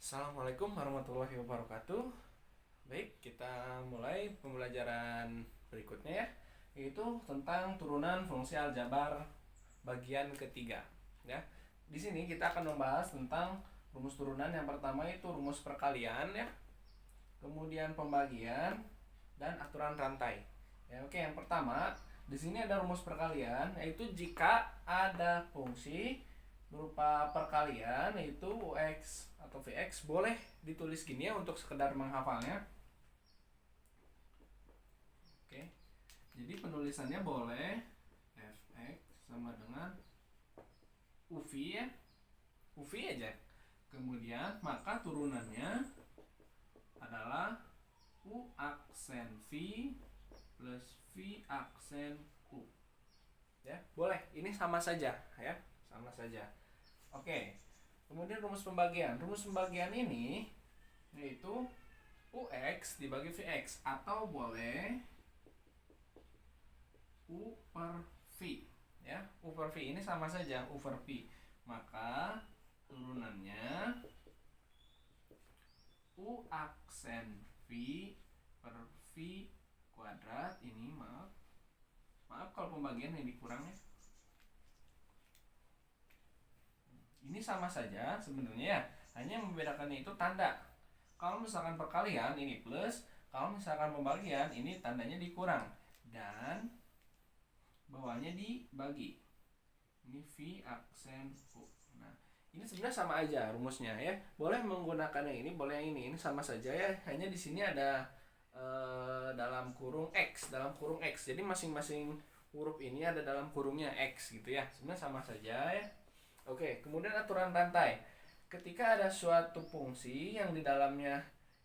Assalamualaikum warahmatullahi wabarakatuh. Baik, kita mulai pembelajaran berikutnya ya, yaitu tentang turunan fungsi aljabar bagian ketiga. Ya, di sini kita akan membahas tentang rumus turunan. Yang pertama itu rumus perkalian ya, kemudian pembagian dan aturan rantai. Ya, oke, yang pertama di sini ada rumus perkalian, yaitu jika ada fungsi berupa perkalian yaitu UX atau VX, boleh ditulis gini ya untuk sekedar menghafalnya. Oke. Jadi penulisannya boleh Fx sama dengan UV ya. UV aja. Kemudian maka turunannya adalah U aksen V plus V aksen U. Ya, boleh. Ini sama saja ya. Sama saja. Oke. Kemudian rumus pembagian. Rumus pembagian ini yaitu UX dibagi VX, atau boleh U per V ya. U per V ini sama saja U per V. Maka turunannya U aksen V per V kuadrat. Ini maaf kalau pembagian ini dikurang ya. Ini sama saja sebenarnya ya, hanya membedakannya itu tanda. Kalau misalkan perkalian ini plus, kalau misalkan pembagian ini tandanya dikurang dan bawahnya dibagi. Ini V aksen U. Nah, ini sebenarnya sama aja rumusnya ya. Boleh menggunakan yang ini, boleh yang ini sama saja ya. Hanya di sini ada dalam kurung X, dalam kurung X. Jadi masing-masing huruf ini ada dalam kurungnya X gitu ya. Sebenarnya sama saja ya. Oke, kemudian aturan rantai. Ketika ada suatu fungsi yang di dalamnya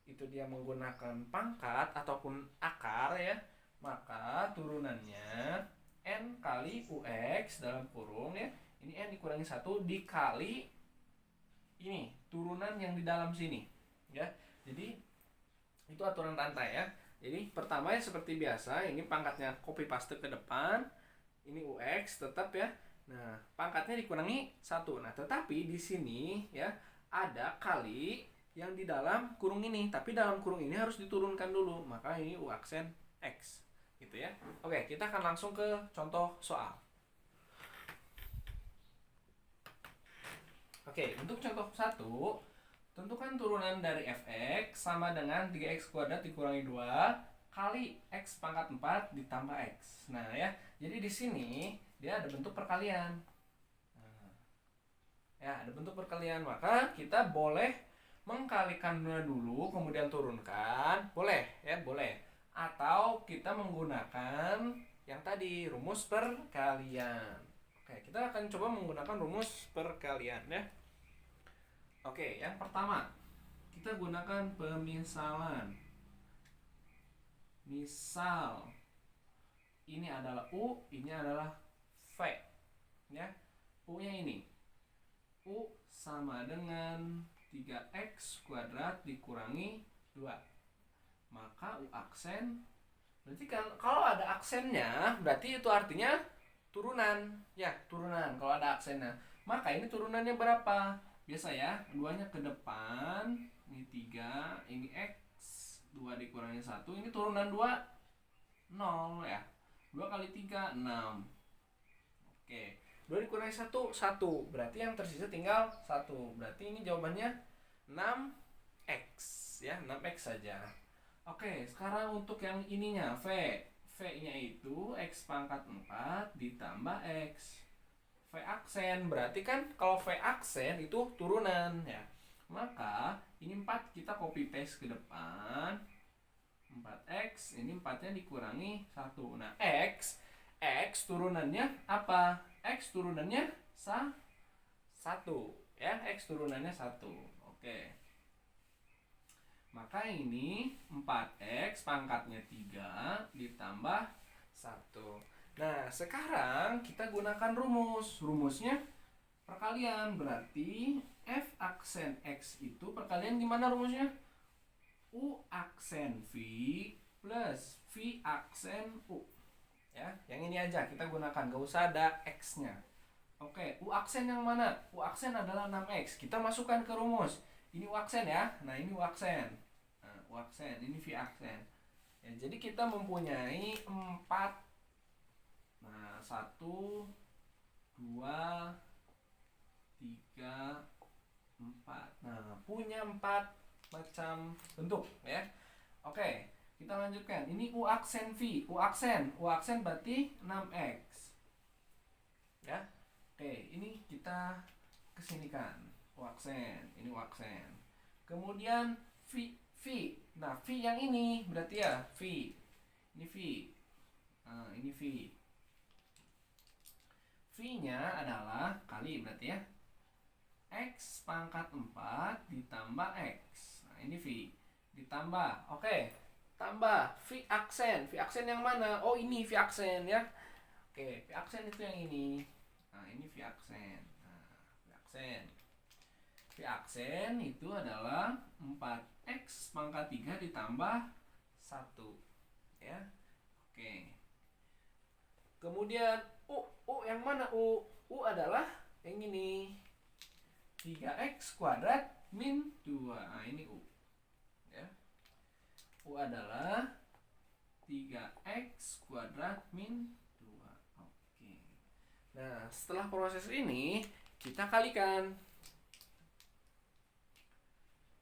itu dia menggunakan pangkat ataupun akar ya, maka turunannya N kali UX dalam kurung ya. Ini N dikurangi 1 dikali ini turunan yang di dalam sini ya. Jadi itu aturan rantai ya. Jadi pertama ya seperti biasa, ini pangkatnya copy paste ke depan. Ini UX tetap ya. Nah, pangkatnya dikurangi 1. Nah, tetapi di sini ya ada kali yang di dalam kurung ini, tapi dalam kurung ini harus diturunkan dulu. Maka ini U aksen X. Gitu ya. Oke, kita akan langsung ke contoh soal. Oke, untuk contoh 1, tentukan turunan dari Fx sama dengan 3x kuadrat dikurangi 2 kali x pangkat 4 ditambah x. Nah, ya. Jadi di sini dia ada bentuk perkalian. Nah, ya, ada bentuk perkalian, maka kita boleh mengkalikannya dulu kemudian turunkan, boleh ya, boleh. Atau kita menggunakan yang tadi rumus perkalian. Oke, kita akan coba menggunakan rumus perkalian ya. Oke, yang pertama kita gunakan pemisalan. Misal ini adalah U, ini adalah V ya. U-nya ini U sama dengan 3x kuadrat dikurangi 2. Maka U aksen, berarti kan kalau ada aksennya berarti itu artinya turunan ya, turunan kalau ada aksennya. Maka ini turunannya berapa? Biasa ya, 2-nya ke depan, ini 3, ini x, 2 dikurangi 1, ini turunan 2 0 ya. 2 kali 3 6. Oke, 2 dikurangi 1 1. Berarti yang tersisa tinggal 1. Berarti ini jawabannya 6x ya, 6x saja. Oke, sekarang untuk yang ininya V. V-nya itu x pangkat 4 ditambah x. V aksen, berarti kan kalau V aksen itu turunan ya. Maka ini 4 kita copy paste ke depan. 4x, ini 4-nya dikurangi 1. Nah, x turunannya apa? X turunannya 1 ya, x turunannya 1. Oke. Maka ini 4x pangkatnya 3 ditambah 1. Nah, sekarang kita gunakan rumus. Rumusnya perkalian, berarti F aksen X itu perkalian gimana rumusnya? U aksen V plus V aksen U. Ya, yang ini aja kita gunakan, gak usah ada X-nya. Oke, U aksen yang mana? U aksen adalah 6x. Kita masukkan ke rumus. Ini U aksen ya. Nah, ini U aksen. Nah, U aksen, ini V aksen. Ya, jadi kita mempunyai 4. Nah, 1 2 3 4. Nah, punya 4 macam bentuk ya. Oke, kita lanjutkan. Ini U aksen V, U aksen. U aksen berarti 6X. Ya. Oke, ini kita kesinikan. U aksen, ini U aksen. Kemudian V, V. Nah, V yang ini berarti ya V. Ini V. Nah, ini V. V-nya adalah kali berarti ya. X pangkat 4 ditambah X. Nah, ini V. Ditambah. Oke. Tambah V aksen. V aksen yang mana? Oh, ini V aksen ya. Oke, V aksen itu yang ini. Nah, ini V aksen. Nah, V aksen. V aksen itu adalah 4X pangkat 3 ditambah 1. Ya. Oke. Kemudian U yang mana U? U adalah yang ini. 3X kuadrat min 2. Nah, ini U. Ya. U adalah 3X kuadrat min 2. Oke. Nah, setelah proses ini, kita kalikan.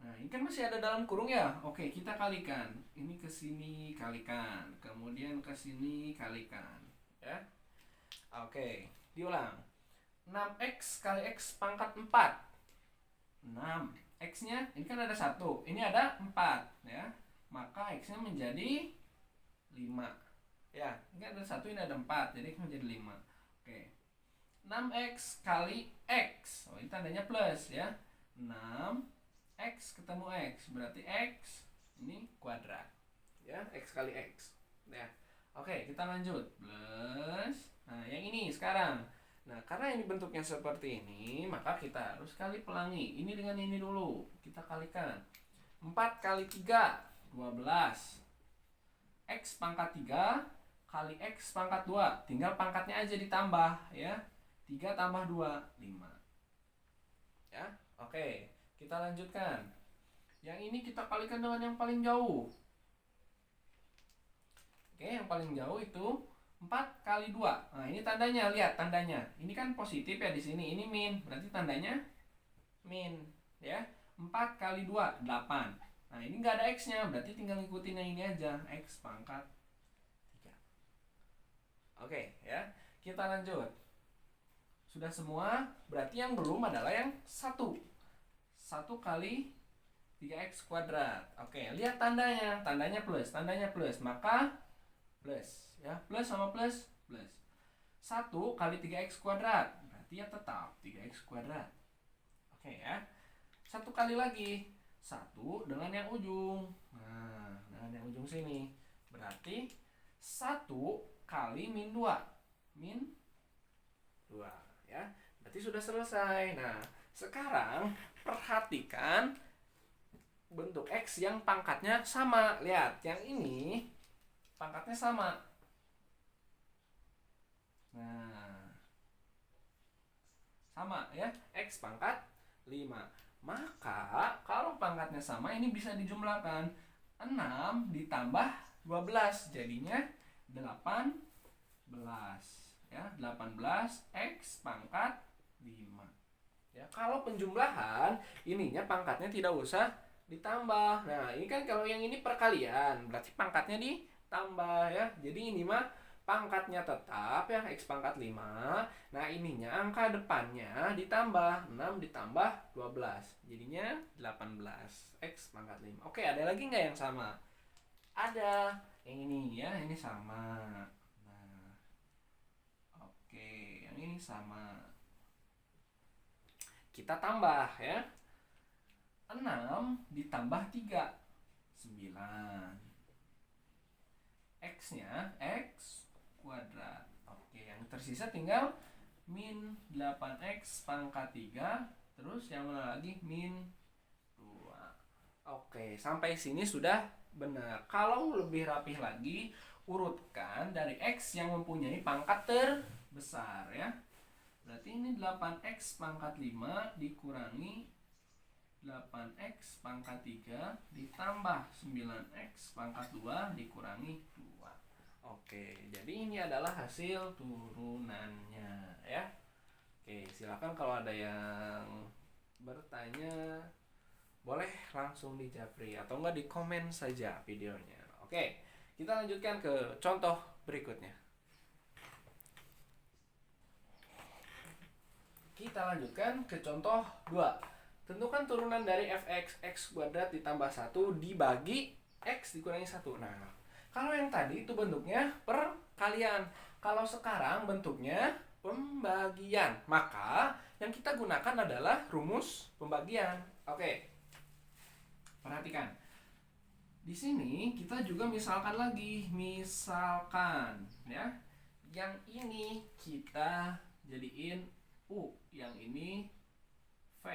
Nah, ini kan masih ada dalam kurung ya. Oke, kita kalikan. Ini ke sini kalikan. Kemudian ke sini kalikan. Ya. Oke, diulang. 6X kali X pangkat 4. 6. X-nya, ini kan ada 1. Ini ada 4. Ya. Maka X-nya menjadi 5. Ya, ini kan ada 1, ini ada 4. Jadi X menjadi 5. Oke. 6X kali X. Oh, ini tandanya plus ya. 6X ketemu X. Berarti X ini kuadrat. Ya, X kali X. Ya. Oke, kita lanjut. Plus. Nah, yang ini sekarang. Nah, karena ini bentuknya seperti ini, maka kita harus kali pelangi. Ini dengan ini dulu. Kita kalikan. 4 kali 3, 12. X pangkat 3 kali X pangkat 2. Tinggal pangkatnya aja ditambah. Ya. 3 tambah 2, 5. Ya, oke. Kita lanjutkan. Yang ini kita kalikan dengan yang paling jauh. Oke, yang paling jauh itu 4 kali 2. Nah, ini tandanya, lihat tandanya. Ini kan positif ya di sini, ini min. Berarti tandanya min, ya. 4 kali 2, 8. Nah, ini nggak ada X-nya, berarti tinggal ngikutin yang ini aja, X pangkat 3. Oke, ya. Kita lanjut. Sudah semua, berarti yang belum adalah yang 1. 1 kali 3X kuadrat. Oke, lihat tandanya. Tandanya plus, maka plus. Ya, plus sama plus, plus. 1 kali 3X kuadrat. Berarti ya tetap 3X kuadrat. Oke ya. 1 kali lagi. 1 dengan yang ujung. Nah, dengan yang ujung sini. Berarti 1 kali min 2. Min 2. Ya, berarti sudah selesai. Nah, sekarang perhatikan bentuk X yang pangkatnya sama. Lihat, yang ini pangkatnya sama. Nah, sama ya, X pangkat 5. Maka kalau pangkatnya sama, ini bisa dijumlahkan. 6 ditambah 12 jadinya 18. Ya, 18 X pangkat 5. Ya, kalau penjumlahan ininya pangkatnya tidak usah ditambah. Nah, ini kan kalau yang ini perkalian, berarti pangkatnya ditambah ya. Jadi ini mah pangkatnya tetap ya, X pangkat 5. Nah, ininya angka depannya ditambah. 6 ditambah 12. Jadinya 18. X pangkat 5. Oke, ada lagi nggak yang sama? Ada. Yang ini ya, ini sama. Nah, oke, yang ini sama. Kita tambah ya. 6 ditambah 3. 9. X-nya, X kuadrat. Oke, yang tersisa tinggal min 8X pangkat 3. Terus yang mana lagi? Min 2. Oke, sampai sini sudah benar. Kalau lebih rapih lagi, urutkan dari X yang mempunyai pangkat terbesar ya. Berarti ini 8X pangkat 5 dikurangi 8x pangkat 3 ditambah 9x pangkat 2 dikurangi 2. Oke, jadi ini adalah hasil turunannya ya. Oke, silakan kalau ada yang bertanya boleh langsung di japri atau enggak di komen saja videonya. Oke, kita lanjutkan ke contoh berikutnya. Kita lanjutkan ke contoh 2. Tentukan turunan dari fx x kuadrat ditambah 1 dibagi x dikurangi 1. Nah, kalau yang tadi itu bentuknya perkalian. Kalau sekarang bentuknya pembagian. Maka yang kita gunakan adalah rumus pembagian. Oke. Perhatikan. Di sini kita juga misalkan lagi. Misalkan ya. Yang ini kita jadiin U, yang ini V.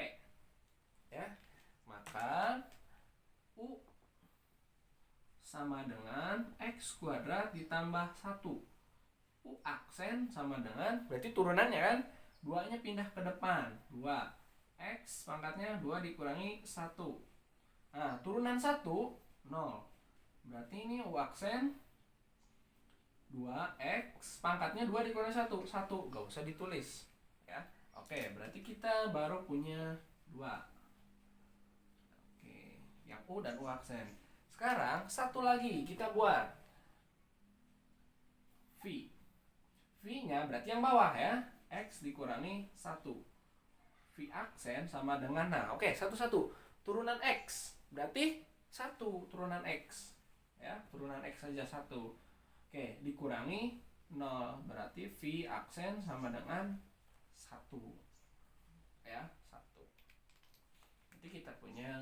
Ya, maka U sama dengan X kuadrat ditambah 1. U aksen sama dengan, berarti turunannya kan 2-nya pindah ke depan, 2. X pangkatnya 2 dikurangi 1. Nah, turunan 1 0. Berarti ini U aksen 2X pangkatnya 2 dikurangi 1. 1 gak usah ditulis ya. Oke, berarti kita baru punya 2. Yang U dan U aksen. Sekarang satu lagi kita buat V. V-nya berarti yang bawah ya. X dikurangi 1. V aksen sama dengan, nah oke, satu-satu. Turunan X berarti 1 turunan X. Ya, turunan X saja 1. Oke, dikurangi 0. Berarti V aksen sama dengan 1. Ya, 1. Nanti kita punya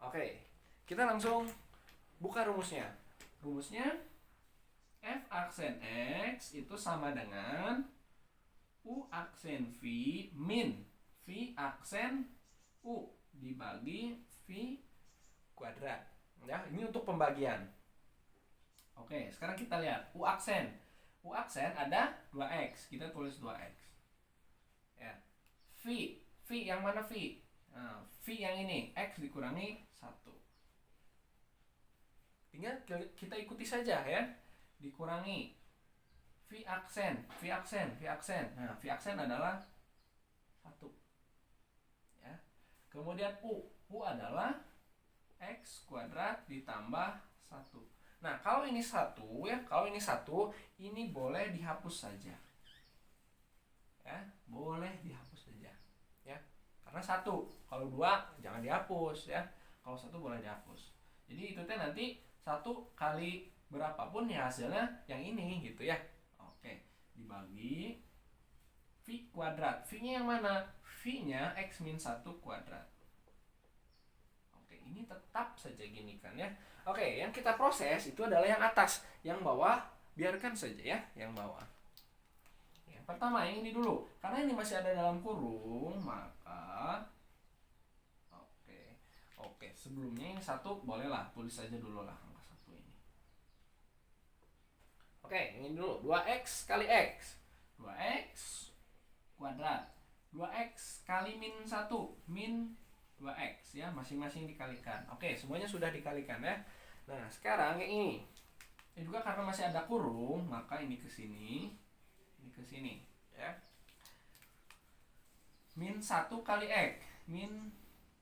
Oke, kita langsung buka rumusnya. Rumusnya F aksen X itu sama dengan U aksen V min V aksen U dibagi V kuadrat. Ya, ini untuk pembagian. Oke, sekarang kita lihat U aksen. U aksen ada 2X. Kita tulis 2X. Ya. V yang mana V? Nah, V yang ini X dikurangi 1. Tinggal kita ikuti saja ya. Dikurangi V aksen. Nah, V aksen adalah 1. Ya. Kemudian U adalah X kuadrat ditambah 1. Nah, kalau ini 1 ya, ini boleh dihapus saja. Ya, boleh dihapus saja. Ya. Karena 1, kalau 2 jangan dihapus ya. Kalau 1 boleh dihapus. Jadi itu teh nanti 1 kali berapapun ya hasilnya yang ini gitu ya. Oke, dibagi V kuadrat. V-nya yang mana? V-nya X min 1 kuadrat. Oke, ini tetap saja gini kan ya. Oke, yang kita proses itu adalah yang atas. Yang bawah biarkan saja ya, yang bawah. Yang pertama yang ini dulu. Karena ini masih ada dalam kurung, maka Oke, sebelumnya ini 1 bolehlah tulis saja dulu lah angka 1 ini. Oke, ini dulu 2X kali X. 2X kuadrat. 2X kali min 1 min 2X ya, masing-masing dikalikan. Oke, semuanya sudah dikalikan ya. Nah, sekarang yang ini. Ini juga karena masih ada kurung, maka ini ke sini, ini ke sini ya. Min 1 kali X, min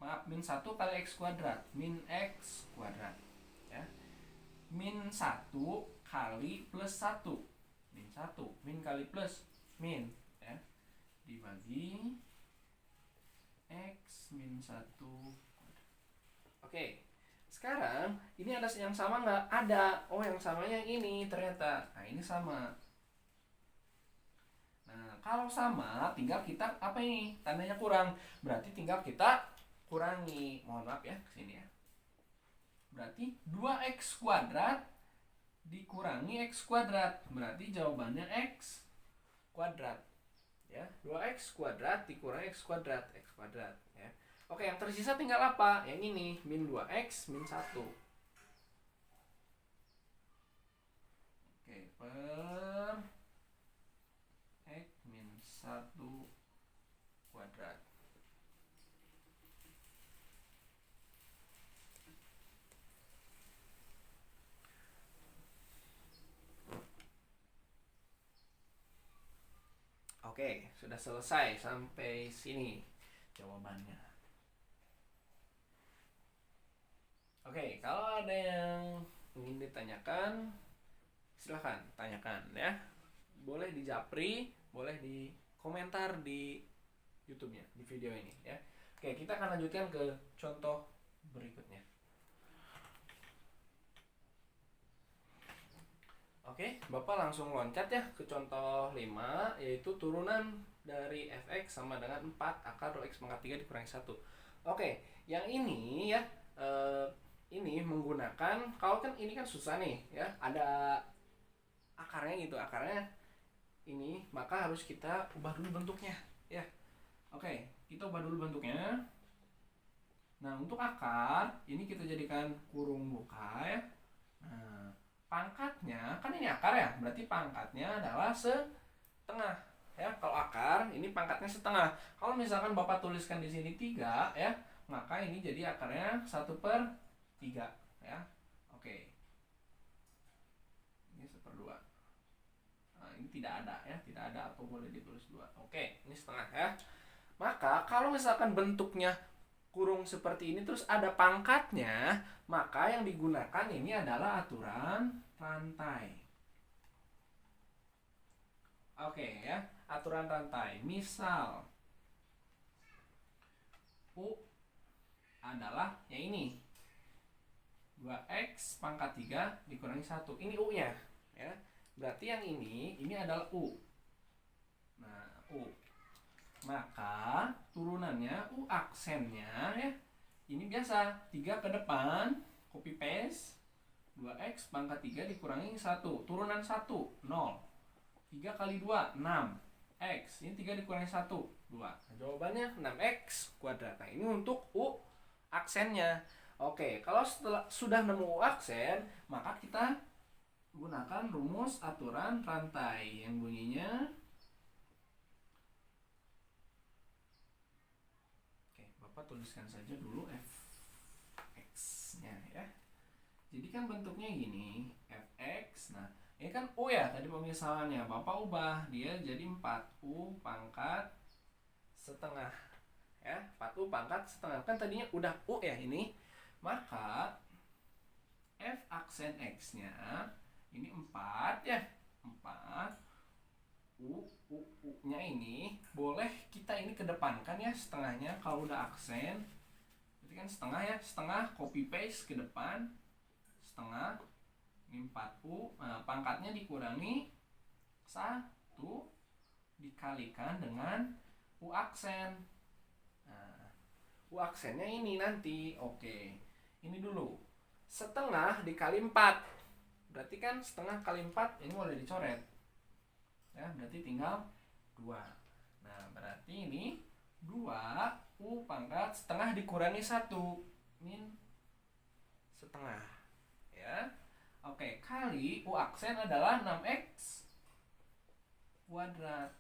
1 kali X kuadrat, min X kuadrat ya. Min 1 kali plus 1, min 1, min kali plus min ya, dibagi X min 1 kuadrat. Oke, sekarang ini ada yang sama nggak? Ada. Oh, yang samanya yang ini ternyata. Nah, ini sama. Nah, kalau sama tinggal kita apa ini? Tandanya kurang. Berarti tinggal kita kurangi, mohon maaf ya, kesini ya. Berarti 2X kuadrat dikurangi X kuadrat. Berarti jawabannya X kuadrat. Ya, 2X kuadrat dikurangi X kuadrat ya. Oke, yang tersisa tinggal apa? Yang ini, min 2X min 1. Oke, per X min 1 Oke, sudah selesai sampai sini jawabannya. Oke, kalau ada yang ingin ditanyakan, silahkan tanyakan ya. Boleh di japri, boleh di komentar di YouTube-nya, di video ini ya. Oke, kita akan lanjutkan ke contoh berikutnya. Oke, Bapak langsung loncat ya ke contoh 5, yaitu turunan dari fx sama dengan 4 akar x pangkat 3 dikurangi 1. Oke, yang ini ya, ini menggunakan, kalau kan ini kan susah nih ya, ada akarnya gitu, akarnya ini, maka harus kita ubah dulu bentuknya ya. Oke, kita ubah dulu bentuknya. Nah, untuk akar, ini kita jadikan kurung buka ya. Nah, pangkatnya, kan ini akar ya, berarti pangkatnya adalah setengah ya. Kalau akar, ini pangkatnya setengah. Kalau misalkan Bapak tuliskan di sini 3 ya, maka ini jadi akarnya 1/3 ya. Oke. Ini 1/2. Nah, ini tidak ada ya, tidak ada atau boleh ditulis 2. Oke, ini setengah ya. Maka kalau misalkan bentuknya kurung seperti ini terus ada pangkatnya, maka yang digunakan ini adalah aturan rantai. Oke ya, aturan rantai. Misal U adalah yang ini, 2x pangkat 3 dikurangi 1. Ini U-nya ya. Berarti yang ini adalah U. Nah, U. Maka turunannya U aksennya ya. Ini biasa 3 ke depan, copy paste, 2x pangkat 3 dikurangi 1. Turunan 1, 0. 3 kali 2, 6. X, ini 3 dikurangi 1, 2. Nah, jawabannya 6x kuadrat. Nah, ini untuk U aksennya. Oke, kalau sudah nemu U aksen, maka kita gunakan rumus aturan rantai yang bunyinya, Bapak tuliskan saja dulu fx-nya ya. Jadi kan bentuknya gini, fx. Nah, ini kan U ya tadi pemisahannya. Bapak ubah dia jadi 4U pangkat setengah. Ya, 4U pangkat setengah. Kan tadinya udah U ya ini. Maka f aksen x-nya ini 4 ya. 4 U-nya ini boleh kita ini kedepankan ya setengahnya. Kalau udah aksen berarti kan setengah ya, setengah copy paste ke depan, setengah ini 4U. Nah, pangkatnya dikurangi 1 dikalikan dengan U aksen. Nah, U aksennya ini nanti. Oke, ini dulu setengah dikali 4, berarti kan setengah kali 4 ini boleh dicoret ya, berarti tinggal 2. Nah, berarti ini 2U pangkat setengah dikurangi 1 min setengah ya. Oke, kali U aksen adalah 6x kuadrat.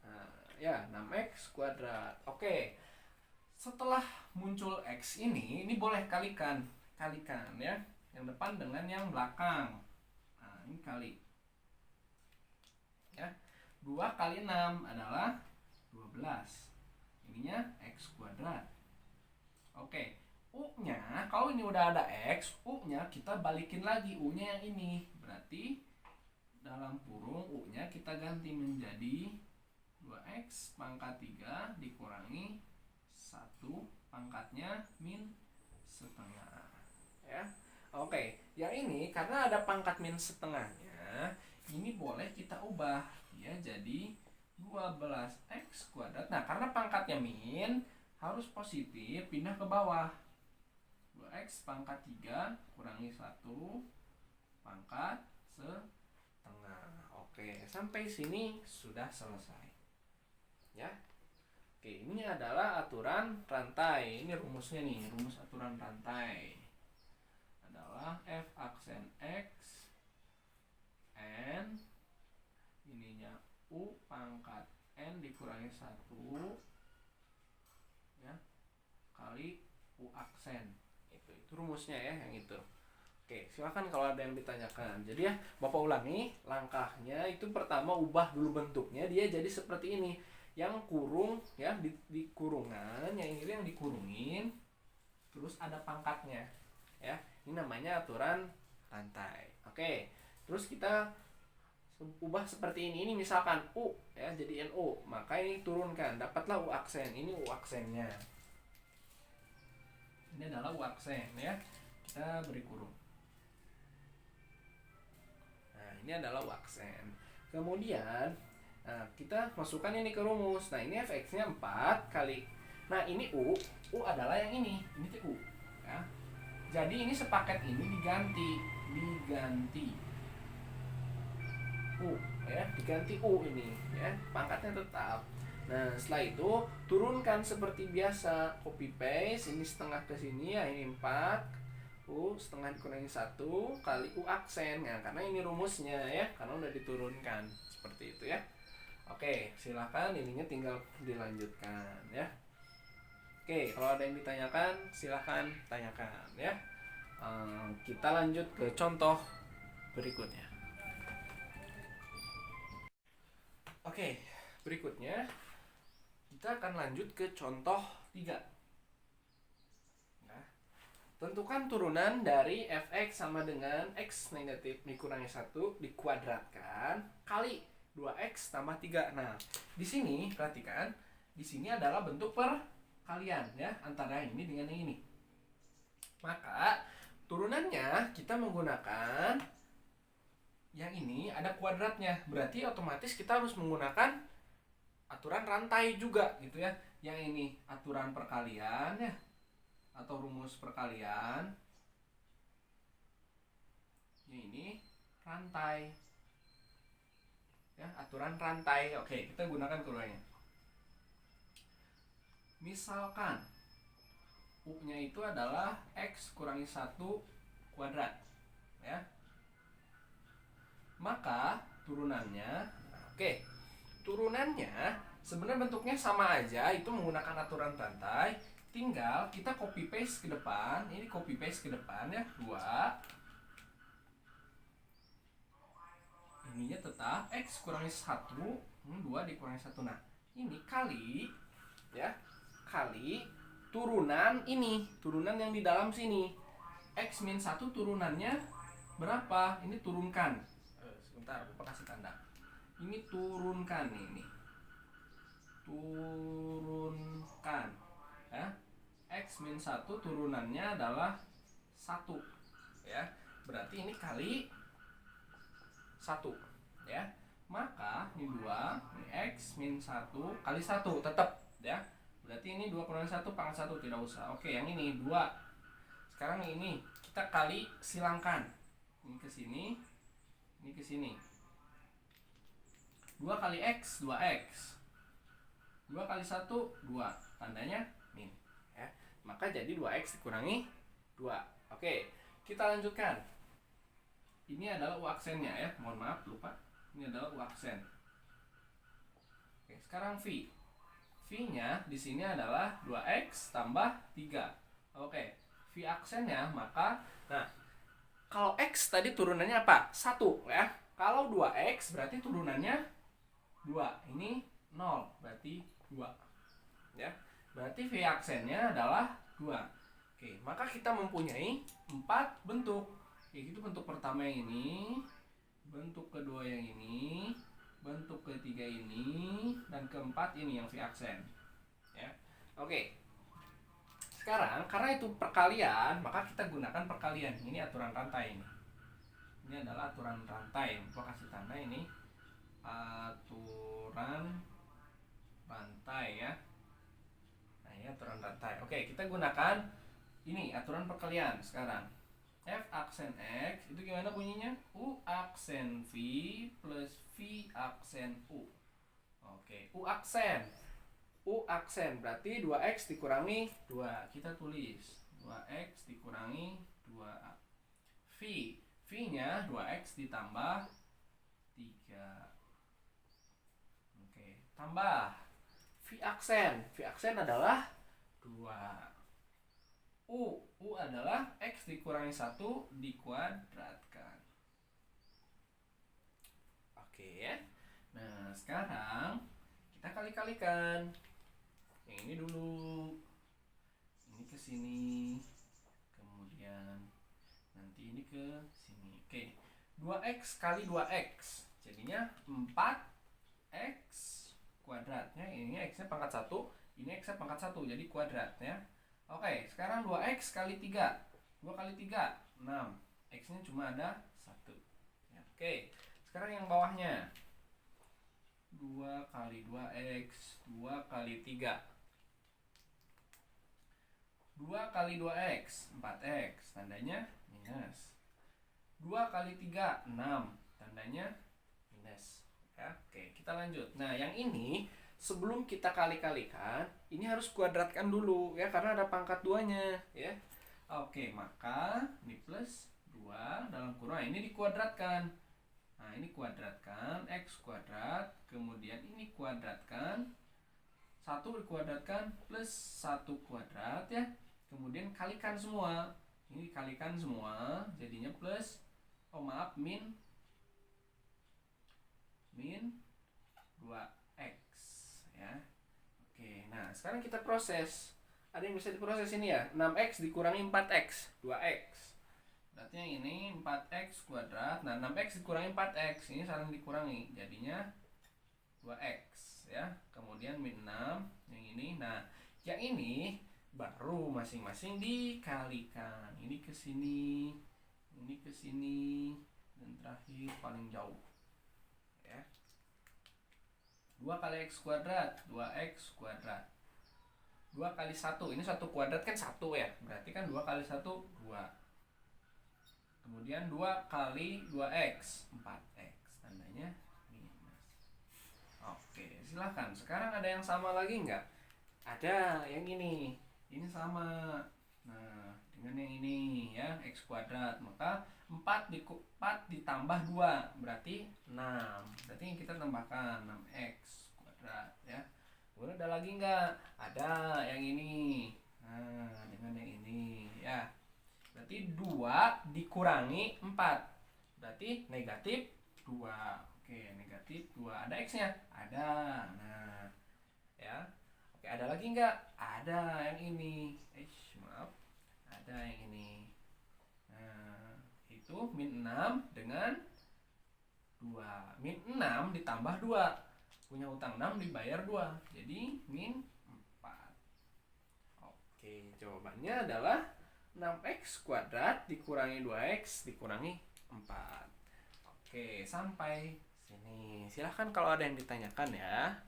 Nah, ya 6x kuadrat. Oke, setelah muncul x ini boleh kalikan ya, yang depan dengan yang belakang. Nah, ini kali ya. 2 kali 6 adalah 12. Ininya x kuadrat. Oke, U-nya kalau ini udah ada x, U-nya kita balikin lagi, U-nya yang ini. Berarti dalam kurung U-nya kita ganti menjadi 2x pangkat 3 dikurangi 1 pangkatnya min setengah ya. Oke, yang ini karena ada pangkat min setengahnya, ini boleh kita ubah ya jadi 12x kuadrat. Nah, karena pangkatnya min harus positif, pindah ke bawah. 2x pangkat 3 kurangi 1 pangkat setengah. Oke, sampai sini sudah selesai ya. Oke, ini adalah aturan rantai. Ini rumusnya nih, rumus aturan rantai adalah f aksen x n ininya U pangkat n dikurangi 1 ya kali U aksen. Itu rumusnya ya, yang itu. Oke, silakan kalau ada yang ditanyakan. Jadi ya, Bapak ulangi langkahnya itu pertama ubah dulu bentuknya dia jadi seperti ini. Yang kurung ya di kurungan, yang ini yang dikurungin, terus ada pangkatnya. Ya, ini namanya aturan rantai. Oke. Terus kita ubah seperti ini. Ini misalkan U ya jadi NU, maka ini turunkan, dapatlah U aksen. Ini U aksennya. Ini adalah U aksen ya. Kita beri kurung. Ini adalah U aksen. Kemudian kita masukkan ini ke rumus. Nah, ini fx-nya 4 kali. Nah, ini U adalah yang ini U ya. Jadi ini sepaket ini diganti U ya, diganti U ini ya, pangkatnya tetap. Nah, setelah itu turunkan seperti biasa, copy paste, ini setengah ke sini ya, ini 4 U setengah dikurangi 1 kali U aksen ya, karena ini rumusnya ya, karena udah diturunkan seperti itu ya. Oke, silakan ininya tinggal dilanjutkan ya. Oke, kalau ada yang ditanyakan silakan tanyakan ya. Kita lanjut ke contoh berikutnya. Oke, berikutnya kita akan lanjut ke contoh 3. Tentukan turunan dari fx sama dengan x negatif dikurangi 1 dikuadratkan kali 2x tambah 3. Nah, di sini perhatikan, di sini adalah bentuk perkalian ya antara ini dengan yang ini. Maka turunannya kita menggunakan yang ini ada kuadratnya. Berarti otomatis kita harus menggunakan aturan rantai juga gitu ya. Yang ini aturan perkalian ya, atau rumus perkalian. Ini rantai ya, aturan rantai. Oke, kita gunakan keduanya. Misalkan U-nya itu adalah X kurangi 1 kuadrat ya, maka turunannya, turunannya sebenarnya bentuknya sama aja, itu menggunakan aturan rantai. Tinggal kita copy paste ke depan. Ini copy paste ke depan ya, 2. Ininya tetap X kurangi 1, 2 dikurangi 1. Nah, ini kali ya, kali turunan ini, turunan yang di dalam sini. X min 1 turunannya berapa? Ini turunkan. Sebentar, aku kasih tanda. Ini turunkan ini. Turunkan ya. X min 1 turunannya adalah 1 ya. Berarti ini kali 1 ya. Maka ini 2, ini X min 1 kali 1 tetap ya. Berarti ini 2 kurangi 1 pangkat 1 tidak usah. Oke, yang ini 2. Sekarang ini kita kali silangkan. Ini ke sini, ini ke sini. 2 kali X, 2X. 2 kali 1, 2. Tandanya min ya. Maka jadi 2X dikurangi 2. Oke, kita lanjutkan. Ini adalah U aksennya ya. Mohon maaf lupa. Ini adalah U aksen. Oke, sekarang V. V-nya di sini adalah 2X tambah 3. Oke, V aksennya maka kalau X tadi turunannya apa? 1 ya. Kalau 2X berarti turunannya 2. Ini 0, berarti 2. Ya. Berarti V aksennya adalah 2. Oke, maka kita mempunyai 4 bentuk. Yaitu bentuk pertama yang ini, bentuk kedua yang ini, bentuk ketiga ini, dan keempat ini yang V aksen ya. Oke, sekarang karena itu perkalian, maka kita gunakan perkalian. Ini aturan rantai ini. Ini adalah aturan rantai. Gua kasih tanda ini aturan rantai ya. Nah, ini aturan rantai. Oke, kita gunakan ini aturan perkalian sekarang. F aksen X itu gimana bunyinya? U aksen V plus V aksen U. Oke, U aksen. U aksen berarti 2X dikurangi 2. Kita tulis 2X dikurangi 2A. V. V-nya 2X ditambah 3. Oke, tambah V aksen. V aksen adalah 2. U adalah X dikurangi 1 dikuadratkan. Oke ya. Nah, sekarang kita kali-kalikan. Yang ini dulu. Ini ke sini. Kemudian nanti ini ke sini. Oke. 2X kali 2X. Jadinya 4X kuadratnya. Ini X-nya pangkat 1. Ini X-nya pangkat 1. Jadi kuadratnya. Oke, sekarang 2X kali 3. 2 kali 3, 6. X-nya cuma ada 1. Ya, oke. Sekarang yang bawahnya. 2 kali 2X. 2 kali 3. 2 kali 2X. 4X. Tandanya minus. 2 kali 3, 6. Tandanya minus. Ya, oke, kita lanjut. Nah, yang ini sebelum kita kali-kalikan, ini harus kuadratkan dulu ya, karena ada pangkat 2-nya ya. Oke, maka ini plus 2 dalam kurung ini dikuadratkan. Nah, ini kuadratkan X kuadrat, kemudian ini kuadratkan 1 dikuadratkan plus 1 kuadrat ya. Kemudian kalikan semua. Ini kalikan semua, jadinya plus min 2X ya. Oke, nah sekarang kita proses. Ada yang bisa diproses ini ya. 6X dikurangi 4X, 2X. Berarti yang ini 4X kuadrat. Nah, 6X dikurangi 4X, ini saling dikurangi, jadinya 2X ya. Kemudian min 6 yang ini. Nah, yang ini baru masing-masing dikalikan. Ini ke sini, ini ke sini, dan terakhir paling jauh ya. 2 kali X kuadrat, 2X kuadrat. 2 kali 1, ini 1 kuadrat kan 1 ya. Berarti kan 2 kali 1, 2. Kemudian 2 kali 2X, 4X. Tandanya minus. Oke, silahkan. Sekarang ada yang sama lagi nggak? Ada, yang ini. Ini sama. Nah, dengan yang ini ya, X kuadrat. Maka 4 ditambah 2 berarti 6. Berarti yang kita tambahkan 6X kuadrat ya. Kemudian ada lagi nggak? Ada yang ini. Nah, dengan yang ini ya. Berarti 2 dikurangi 4. Berarti negatif 2. Oke, negatif 2. Ada X-nya? Ada. Nah, ya. Oke, ada lagi nggak? Ada yang ini. Maaf. Ada yang ini. Nah, itu min 6 dengan 2. Min 6 ditambah 2. Punya utang 6 dibayar 2. Jadi min 4. Oke, jawabannya adalah 6X kuadrat dikurangi 2X dikurangi 4. Oke, sampai sini. Silahkan kalau ada yang ditanyakan ya.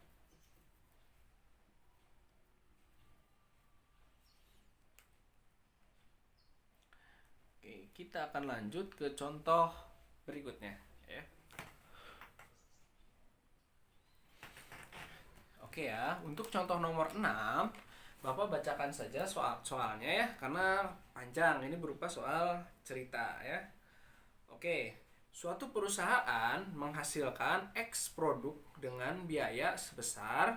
Oke, kita akan lanjut ke contoh berikutnya ya. Oke ya, untuk contoh nomor 6, Bapak bacakan saja soalnya ya, karena panjang. Ini berupa soal cerita ya. Oke, suatu perusahaan menghasilkan X produk dengan biaya sebesar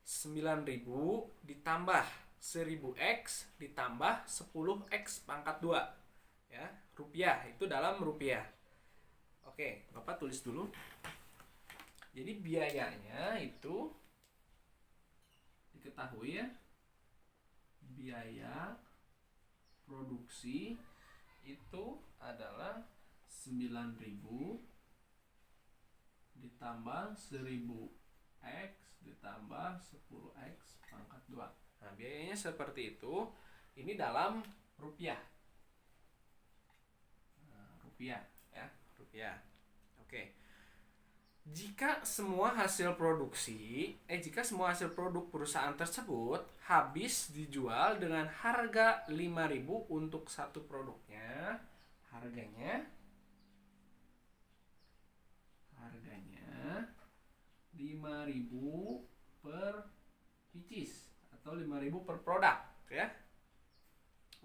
9.000 ditambah 1.000X ditambah 10X pangkat 2 ya, rupiah, itu dalam rupiah. Oke, Bapak tulis dulu. Jadi biayanya itu diketahui ya, biaya produksi itu adalah 9.000 ditambah 1.000X ditambah 10X pangkat 2. Nah, biayanya seperti itu. Ini dalam rupiah. Nah, rupiah ya, rupiah. Oke. Jika semua hasil produk perusahaan tersebut habis dijual dengan harga 5.000 untuk satu produknya, harganya 5.000 per pieces atau 5.000 per produk ya.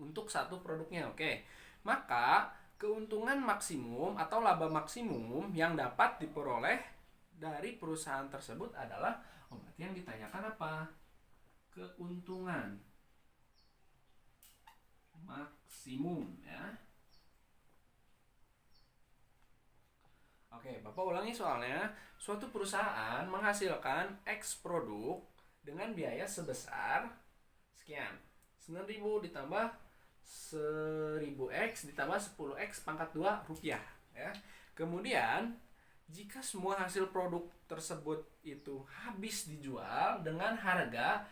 Untuk satu produknya. Oke. Maka keuntungan maksimum atau laba maksimum yang dapat diperoleh dari perusahaan tersebut adalah, berarti yang ditanyakan apa? Keuntungan. maksimum ya. Oke, Bapak ulangi soalnya. Suatu perusahaan menghasilkan X produk dengan biaya sebesar sekian. 9.000 ditambah 1000X ditambah 10X pangkat 2 rupiah ya. Kemudian jika semua hasil produk tersebut itu habis dijual dengan harga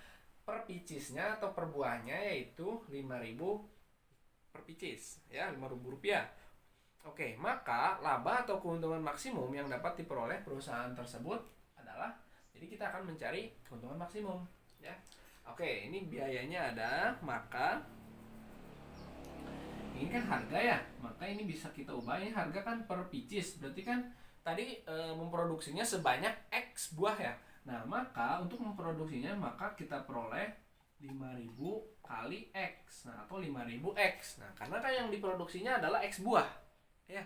per picisnya atau per buahnya yaitu 5.000 per picis ya, 5.000 rupiah. Oke, maka laba atau keuntungan maksimum yang dapat diperoleh perusahaan tersebut adalah, jadi kita akan mencari keuntungan maksimum ya. Oke, ini biayanya ada, maka ini kan harga ya, maka ini bisa kita ubah, ini harga kan per picis, berarti kan tadi memproduksinya sebanyak X buah ya. Nah, maka untuk memproduksinya maka kita peroleh 5.000 kali X, nah, atau 5.000X. Nah, karena kan yang diproduksinya adalah X buah ya.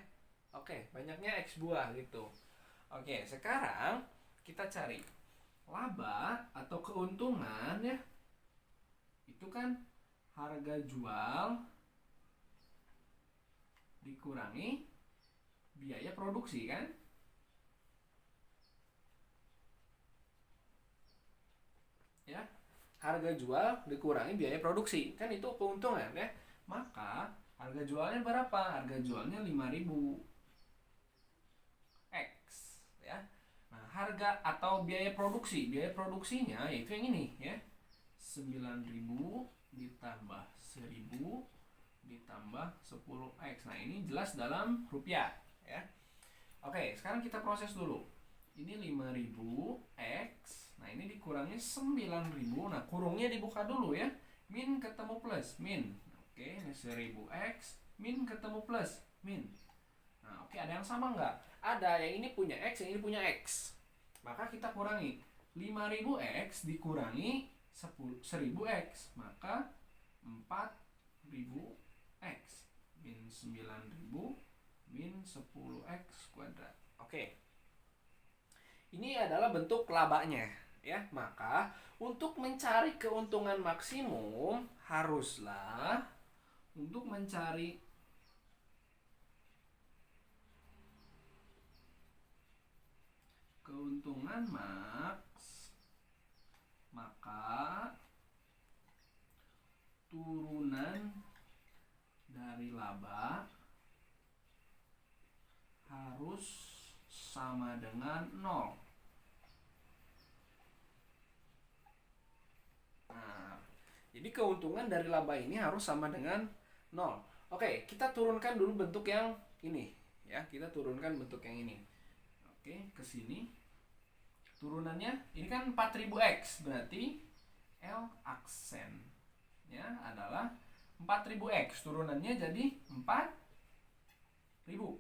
Oke, banyaknya X buah gitu. Oke, sekarang kita cari laba atau keuntungan ya. Itu kan harga jual dikurangi biaya produksi kan? Ya, harga jual dikurangi biaya produksi, kan itu keuntungan ya. Maka harga jualnya berapa? Harga jualnya 5.000 X ya. Nah, harga atau biaya produksinya yaitu yang ini ya. 9.000 ditambah 1.000 ditambah 10X. Nah, ini jelas dalam rupiah ya. Oke, sekarang kita proses dulu. Ini 5.000X. Nah, ini dikurangi 9.000. Nah, kurungnya dibuka dulu ya. Min ketemu plus, min. Oke, ini 1000X, min ketemu plus, min. Nah, oke, ada yang sama nggak? Ada, yang ini punya X, yang ini punya X. Maka kita kurangi 5.000X dikurangi 1000X, maka 4.000X min 9.000 min 10X kuadrat. Oke. Ini adalah bentuk labanya ya. Maka untuk mencari keuntungan maksimum haruslah untuk mencari keuntungan maks, maka turunan dari laba harus sama dengan 0. Nah, jadi keuntungan dari laba ini harus sama dengan 0. Oke, kita turunkan dulu bentuk yang ini ya. Kita turunkan bentuk yang ini. Oke, ke sini. Turunannya ini kan 4.000X, berarti L aksen ya adalah 4.000X. Turunannya jadi 4.000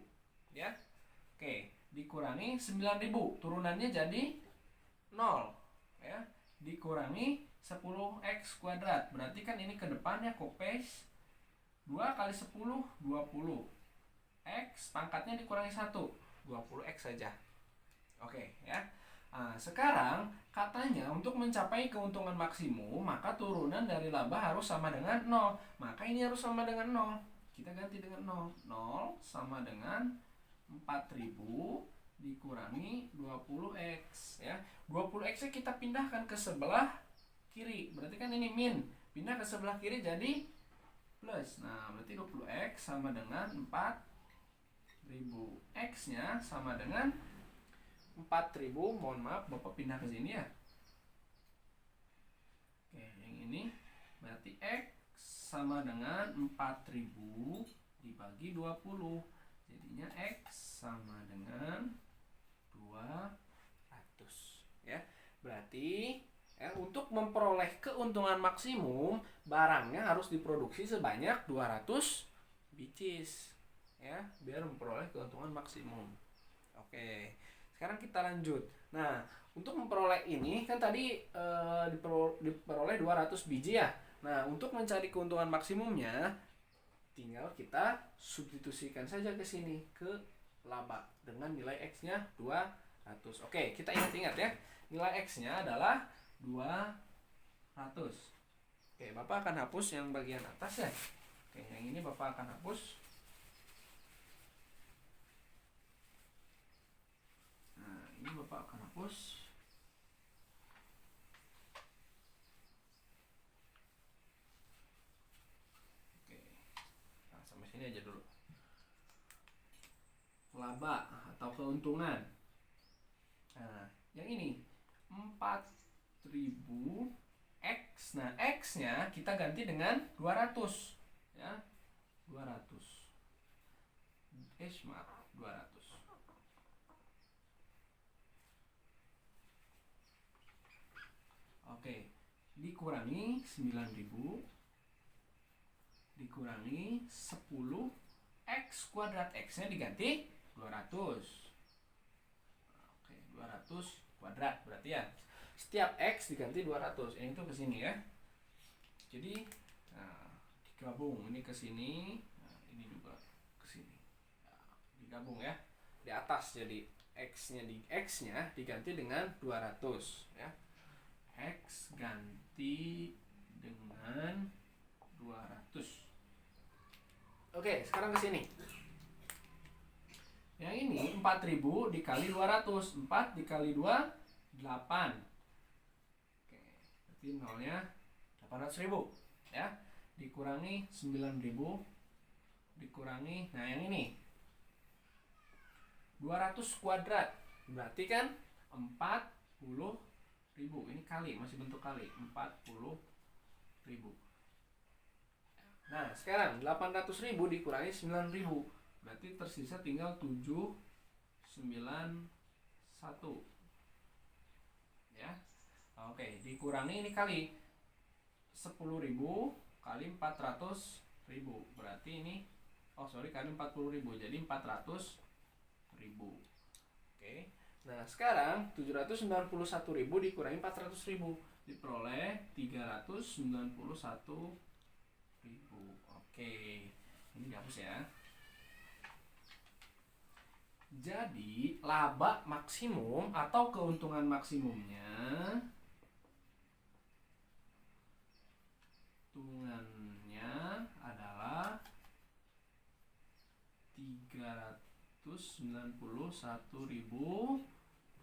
ya. Oke, dikurangi 9.000. Turunannya jadi 0 ya. Dikurangi 10X kuadrat. Berarti kan ini ke depannya kopes 2 kali 10 20. X pangkatnya dikurangi 1, 20X saja. Oke ya. Nah, sekarang katanya untuk mencapai keuntungan maksimum maka turunan dari laba harus sama dengan 0. Maka ini harus sama dengan 0. Kita ganti dengan 0. 0 sama dengan 4.000 dikurangi 20X ya. 20X nya kita pindahkan ke sebelah kiri. Berarti kan ini min. Pindah ke sebelah kiri jadi plus. Nah, berarti 20X sama dengan 4.000. X nya sama dengan 4.000. Mohon maaf, Bapak pindah ke sini ya. Oke, yang ini berarti X sama dengan 4.000 dibagi 20. Jadinya X sama dengan 200 ya. Berarti untuk memperoleh keuntungan maksimum barangnya harus diproduksi sebanyak 200 bicis ya, biar memperoleh keuntungan maksimum. Oke, sekarang kita lanjut. Nah, untuk memperoleh ini kan tadi diperoleh 200 biji ya. Nah, untuk mencari keuntungan maksimumnya tinggal kita substitusikan saja ke sini ke laba dengan nilai X-nya 200. Oke, kita ingat-ingat ya. Nilai X-nya adalah 200. Oke, Bapak akan hapus yang bagian atas ya. Oke. Oke, yang ini Bapak akan hapus. Nah, ini Bapak akan hapus. Oke. Nah, sampai sini aja dulu. Laba atau keuntungan. Nah, yang ini 4.000 X. Nah, X-nya kita ganti dengan 200 ya. 200. Maaf, 200. Oke, dikurangi 9.000 dikurangi 10 X kuadrat. X-nya diganti 200. Oke, 200 kuadrat berarti ya. Setiap X diganti 200. Ini tuh ke sini ya. Jadi nah, digabung ini ke sini, nah, ini juga ke sini. Nah, digabung ya. Di atas jadi X-nya diganti dengan 200 ya. X ganti dengan 200. Oke, sekarang ke sini. Yang ini 4.000 dikali 200. 4 dikali 2 8. Oke, berarti nolnya 800.000 ya. Dikurangi 9.000 dikurangi, nah yang ini 200 kuadrat. Berarti kan 40.000. Ini kali, masih bentuk kali. 40.000. Nah, sekarang 800.000 dikurangi 9.000. Berarti tersisa tinggal 791. Ya. Oke, dikurangi ini kali 10.000 kali 400.000. Berarti ini kali 40.000. Jadi 400.000. Oke. Nah, sekarang 791.000 dikurangi 400.000 diperoleh 391.000. Oke, ini dihapus ya. Jadi laba maksimum atau keuntungan maksimumnya adalah 391.000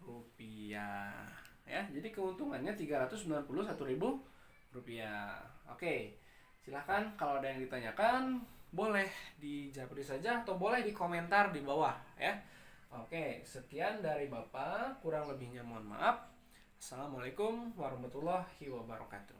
rupiah ya. Jadi keuntungannya 391.000 rupiah. Oke, silahkan kalau ada yang ditanyakan boleh dijawab saja atau boleh di komentar di bawah ya. Oke, sekian dari Bapak, kurang lebihnya mohon maaf. Assalamualaikum warahmatullahi wabarakatuh.